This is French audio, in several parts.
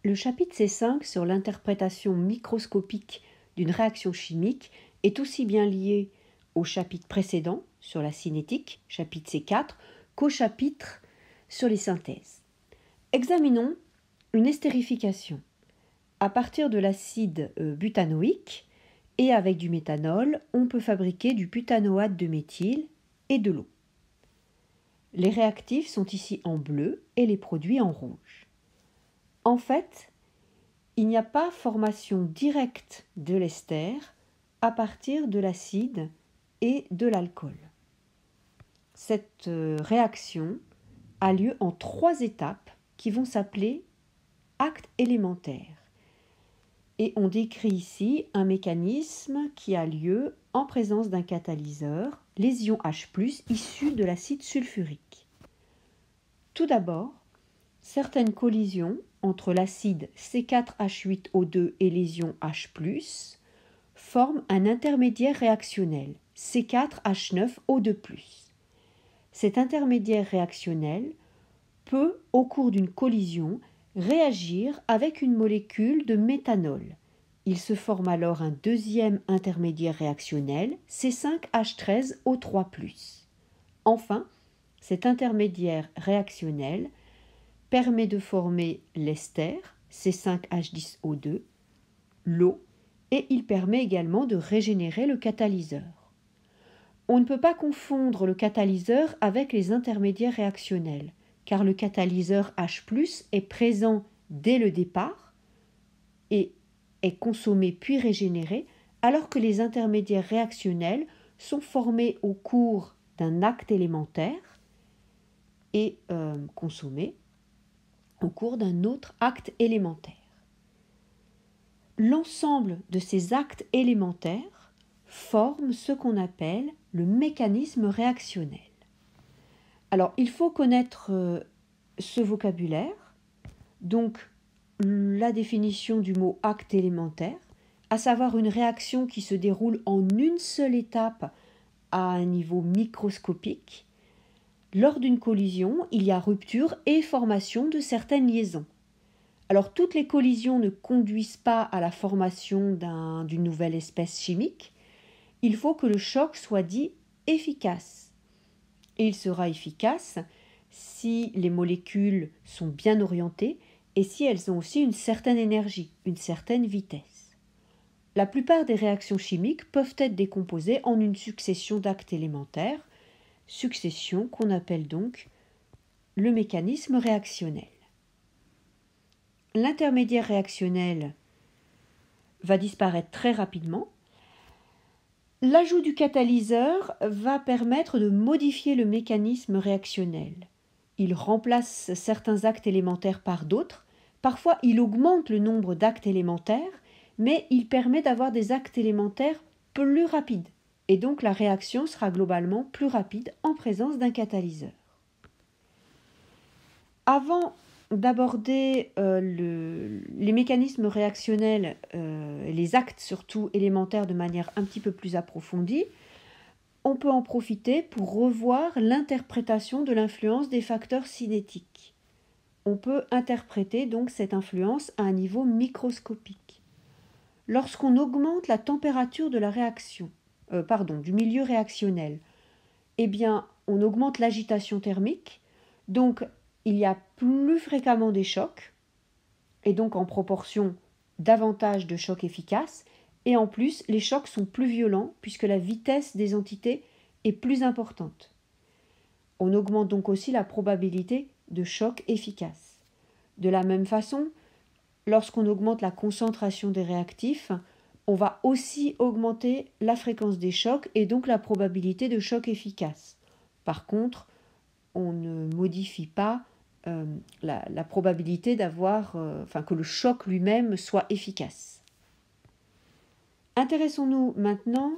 Le chapitre C5 sur l'interprétation microscopique d'une réaction chimique est aussi bien lié au chapitre précédent sur la cinétique, chapitre C4, qu'au chapitre sur les synthèses. Examinons une estérification. À partir de l'acide butanoïque et avec du méthanol, on peut fabriquer du butanoate de méthyle et de l'eau. Les réactifs sont ici en bleu et les produits en rouge. En fait, il n'y a pas formation directe de l'ester à partir de l'acide et de l'alcool. Cette réaction a lieu en 3 étapes qui vont s'appeler actes élémentaires. Et on décrit ici un mécanisme qui a lieu en présence d'un catalyseur, les ions H+, issus de l'acide sulfurique. Tout d'abord, certaines collisions entre l'acide C4H8O2 et les ions H+, forment un intermédiaire réactionnel, C4H9O2+. Cet intermédiaire réactionnel peut, au cours d'une collision, réagir avec une molécule de méthanol. Il se forme alors un deuxième intermédiaire réactionnel, C5H13O3+. Enfin, cet intermédiaire réactionnel permet de former l'ester, C5H10O2, l'eau, et il permet également de régénérer le catalyseur. On ne peut pas confondre le catalyseur avec les intermédiaires réactionnels, car le catalyseur H+ est présent dès le départ et est consommé puis régénéré, alors que les intermédiaires réactionnels sont formés au cours d'un acte élémentaire et consommés au cours d'un autre acte élémentaire. L'ensemble de ces actes élémentaires forme ce qu'on appelle le mécanisme réactionnel. Alors, il faut connaître ce vocabulaire, donc la définition du mot acte élémentaire, à savoir une réaction qui se déroule en une seule étape à un niveau microscopique. Lors d'une collision, il y a rupture et formation de certaines liaisons. Alors, toutes les collisions ne conduisent pas à la formation d'une nouvelle espèce chimique. Il faut que le choc soit dit efficace. Et il sera efficace si les molécules sont bien orientées et si elles ont aussi une certaine énergie, une certaine vitesse. La plupart des réactions chimiques peuvent être décomposées en une succession d'actes élémentaires, succession qu'on appelle donc le mécanisme réactionnel. L'intermédiaire réactionnel va disparaître très rapidement. L'ajout du catalyseur va permettre de modifier le mécanisme réactionnel. Il remplace certains actes élémentaires par d'autres. Parfois, il augmente le nombre d'actes élémentaires, mais il permet d'avoir des actes élémentaires plus rapides. Et donc, la réaction sera globalement plus rapide en présence d'un catalyseur. Avant d'aborder les mécanismes réactionnels, les actes surtout élémentaires de manière un petit peu plus approfondie, on peut en profiter pour revoir l'interprétation de l'influence des facteurs cinétiques. On peut interpréter donc cette influence à un niveau microscopique. Lorsqu'on augmente la température de la réaction, du milieu réactionnel, eh bien, on augmente l'agitation thermique, donc il y a plus fréquemment des chocs, et donc en proportion davantage de chocs efficaces, et en plus les chocs sont plus violents puisque la vitesse des entités est plus importante. On augmente donc aussi la probabilité de chocs efficaces. De la même façon, lorsqu'on augmente la concentration des réactifs, on va aussi augmenter la fréquence des chocs et donc la probabilité de chocs efficaces. Par contre, on ne modifie pas la probabilité que le choc lui-même soit efficace. Intéressons-nous maintenant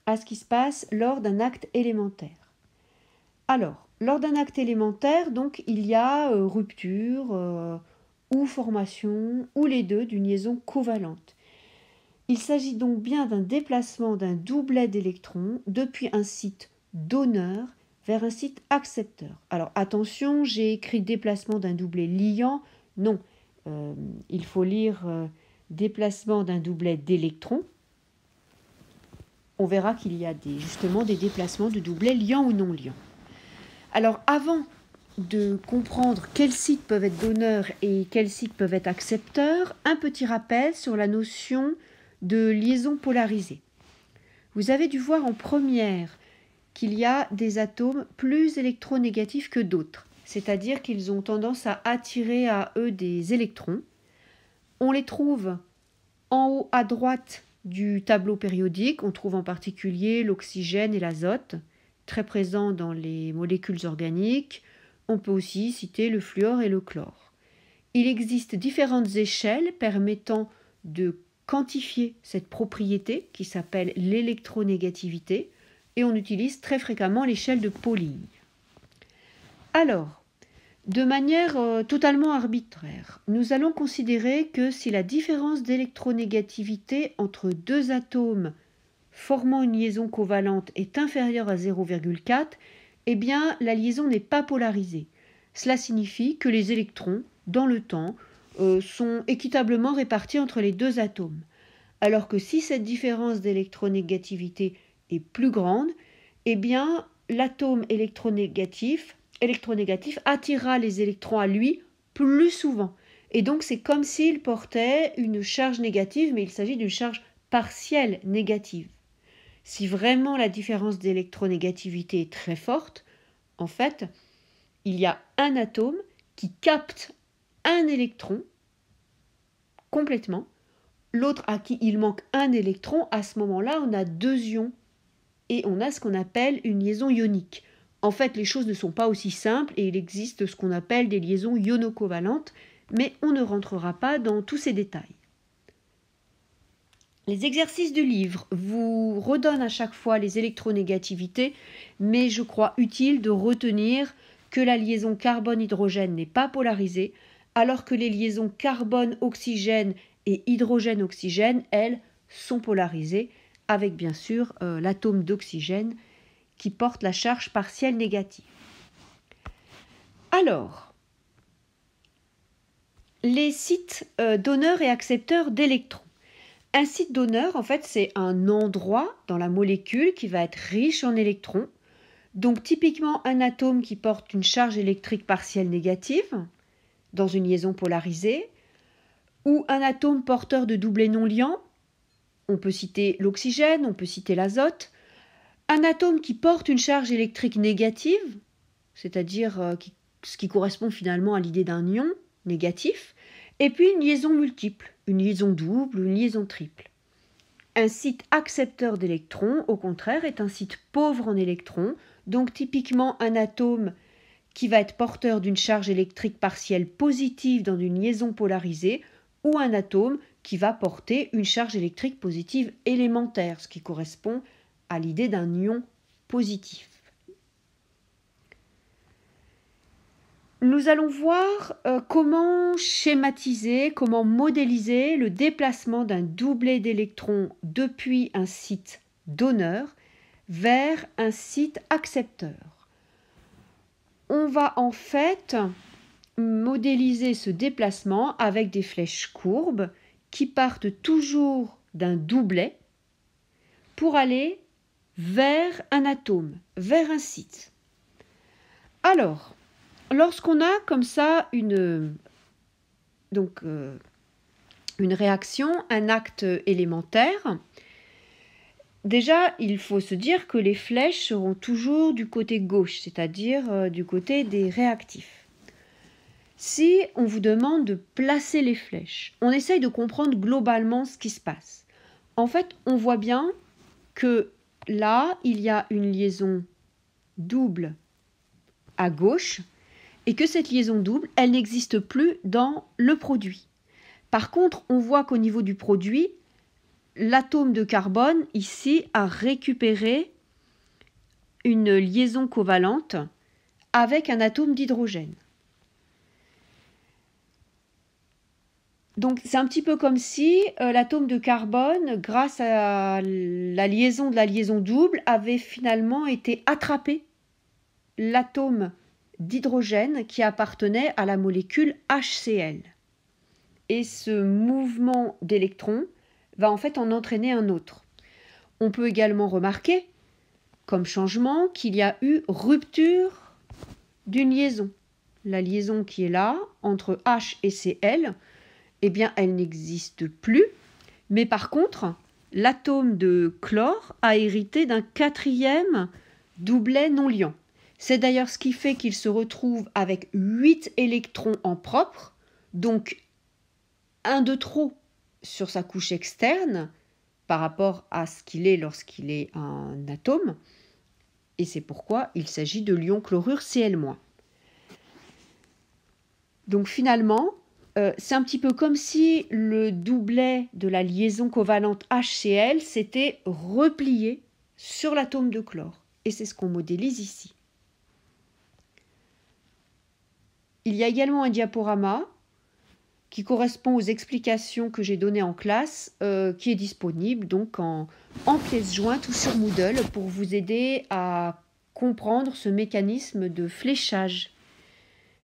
à ce qui se passe lors d'un acte élémentaire. Alors, lors d'un acte élémentaire, donc, il y a rupture ou formation, ou les deux, d'une liaison covalente. Il s'agit donc bien d'un déplacement d'un doublet d'électrons depuis un site donneur vers un site accepteur. Alors attention, j'ai écrit déplacement d'un doublet liant. Non, il faut lire déplacement d'un doublet d'électrons. On verra qu'il y a justement des déplacements de doublets liants ou non liants. Alors avant de comprendre quels sites peuvent être donneurs et quels sites peuvent être accepteurs, un petit rappel sur la notion de liaison polarisée. Vous avez dû voir en première qu'il y a des atomes plus électronégatifs que d'autres, c'est-à-dire qu'ils ont tendance à attirer à eux des électrons. On les trouve en haut à droite du tableau périodique, on trouve en particulier l'oxygène et l'azote, très présents dans les molécules organiques. On peut aussi citer le fluor et le chlore. Il existe différentes échelles permettant de quantifier cette propriété qui s'appelle l'électronégativité et on utilise très fréquemment l'échelle de Pauling. Alors, de manière totalement arbitraire, nous allons considérer que si la différence d'électronégativité entre deux atomes formant une liaison covalente est inférieure à 0,4, eh bien la liaison n'est pas polarisée. Cela signifie que les électrons, dans le temps, sont équitablement répartis entre les deux atomes. Alors que si cette différence d'électronégativité est plus grande, eh bien l'atome électronégatif attirera les électrons à lui plus souvent. Et donc c'est comme s'il portait une charge négative, mais il s'agit d'une charge partielle négative. Si vraiment la différence d'électronégativité est très forte, en fait, il y a un atome qui capte un électron complètement, l'autre à qui il manque un électron. À ce moment-là, on a deux ions et on a ce qu'on appelle une liaison ionique. En fait, les choses ne sont pas aussi simples et il existe ce qu'on appelle des liaisons ionocovalentes, mais on ne rentrera pas dans tous ces détails. Les exercices du livre vous redonnent à chaque fois les électronégativités, mais je crois utile de retenir que la liaison carbone-hydrogène n'est pas polarisée, alors que les liaisons carbone-oxygène et hydrogène-oxygène, elles, sont polarisées, avec bien sûr l'atome d'oxygène qui porte la charge partielle négative. Alors, les sites donneurs et accepteurs d'électrons. Un site donneur, en fait, c'est un endroit dans la molécule qui va être riche en électrons. Donc, typiquement, un atome qui porte une charge électrique partielle négative dans une liaison polarisée, ou un atome porteur de doublets non liants. On peut citer l'oxygène, on peut citer l'azote. Un atome qui porte une charge électrique négative, c'est-à-dire ce qui correspond finalement à l'idée d'un ion négatif, et puis une liaison multiple, une liaison double ou une liaison triple. Un site accepteur d'électrons, au contraire, est un site pauvre en électrons, donc typiquement un atome qui va être porteur d'une charge électrique partielle positive dans une liaison polarisée, ou un atome qui va porter une charge électrique positive élémentaire, ce qui correspond à l'idée d'un ion positif. Nous allons voir comment schématiser, comment modéliser le déplacement d'un doublet d'électrons depuis un site donneur vers un site accepteur. On va en fait modéliser ce déplacement avec des flèches courbes qui partent toujours d'un doublet pour aller vers un atome, vers un site. Alors, lorsqu'on a comme ça une réaction, un acte élémentaire, déjà il faut se dire que les flèches seront toujours du côté gauche, c'est-à-dire du côté des réactifs. Si on vous demande de placer les flèches, on essaye de comprendre globalement ce qui se passe. En fait, on voit bien que là, il y a une liaison double à gauche et que cette liaison double, elle n'existe plus dans le produit. Par contre, on voit qu'au niveau du produit, l'atome de carbone, ici, a récupéré une liaison covalente avec un atome d'hydrogène. Donc, c'est un petit peu comme si l'atome de carbone, grâce à la liaison de la liaison double, avait finalement été attrapé l'atome d'hydrogène qui appartenait à la molécule HCl. et ce mouvement d'électrons va en fait en entraîner un autre. On peut également remarquer, comme changement, qu'il y a eu rupture d'une liaison. La liaison qui est là, entre H et Cl, eh bien, elle n'existe plus, mais par contre, l'atome de chlore a hérité d'un quatrième doublet non liant. C'est d'ailleurs ce qui fait qu'il se retrouve avec 8 électrons en propre, donc un de trop sur sa couche externe par rapport à ce qu'il est lorsqu'il est un atome, et c'est pourquoi il s'agit de l'ion chlorure Cl-. Donc finalement, c'est un petit peu comme si le doublet de la liaison covalente HCl s'était replié sur l'atome de chlore. Et c'est ce qu'on modélise ici. Il y a également un diaporama qui correspond aux explications que j'ai données en classe, qui est disponible donc en pièce jointe ou sur Moodle pour vous aider à comprendre ce mécanisme de fléchage.